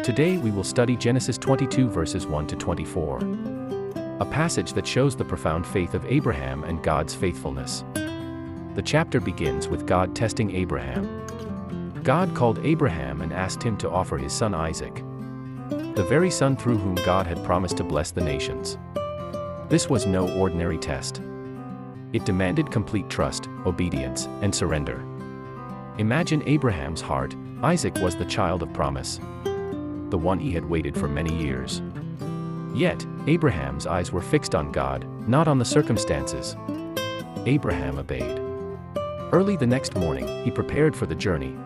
Today we will study Genesis 22 verses 1 to 24. A passage that shows the profound faith of Abraham and God's faithfulness. The chapter begins with God testing Abraham. God called Abraham and asked him to offer his son Isaac, the very son through whom God had promised to bless the nations. This was no ordinary test. It demanded complete trust, obedience, and surrender. Imagine Abraham's heart. Isaac was the child of promise, the one he had waited for many years. Yet, Abraham's eyes were fixed on God, not on the circumstances. Abraham obeyed. Early the next morning, he prepared for the journey,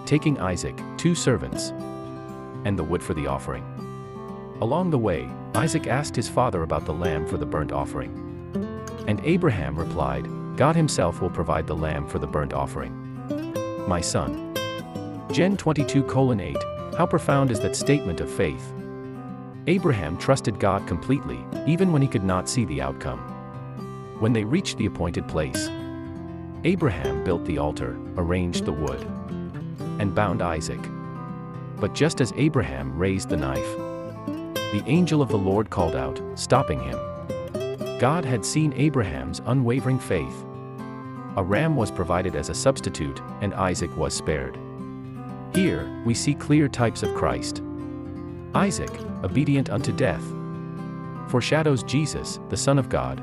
taking Isaac, 2 servants, and the wood for the offering. Along the way, Isaac asked his father about the lamb for the burnt offering. And Abraham replied, "God himself will provide the lamb for the burnt offering, my son." Gen 22:8. How profound is that statement of faith? Abraham trusted God completely, even when he could not see the outcome. When they reached the appointed place, Abraham built the altar, arranged the wood, and bound Isaac. But just as Abraham raised the knife, the angel of the Lord called out, stopping him. God had seen Abraham's unwavering faith. A ram was provided as a substitute, and Isaac was spared. Here, we see clear types of Christ. Isaac, obedient unto death, foreshadows Jesus, the Son of God,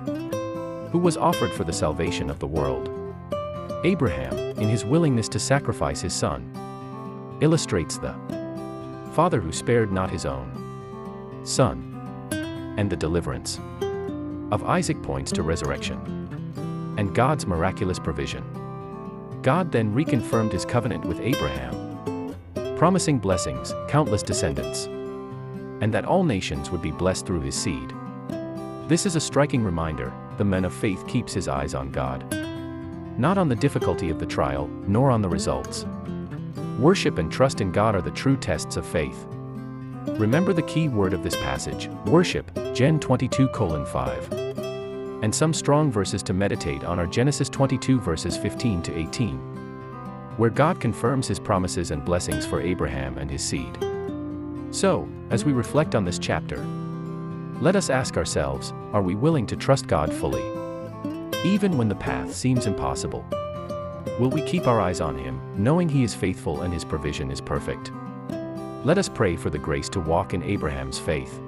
who was offered for the salvation of the world. Abraham, in his willingness to sacrifice his son, illustrates the Father who spared not his own son, and the deliverance of Isaac points to resurrection and God's miraculous provision. God then reconfirmed his covenant with Abraham, promising blessings, countless descendants, and that all nations would be blessed through his seed. This is a striking reminder. The man of faith keeps his eyes on God, not on the difficulty of the trial, nor on the results. Worship and trust in God are the true tests of faith. Remember the key word of this passage, worship, Gen 22:5. And some strong verses to meditate on are Genesis 22 verses 15 to 18. Where God confirms his promises and blessings for Abraham and his seed. So, as we reflect on this chapter, let us ask ourselves, are we willing to trust God fully, even when the path seems impossible? Will we keep our eyes on him, knowing he is faithful and his provision is perfect? Let us pray for the grace to walk in Abraham's faith,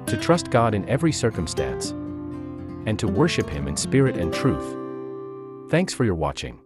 to trust God in every circumstance, and to worship him in spirit and truth. Thanks for your watching.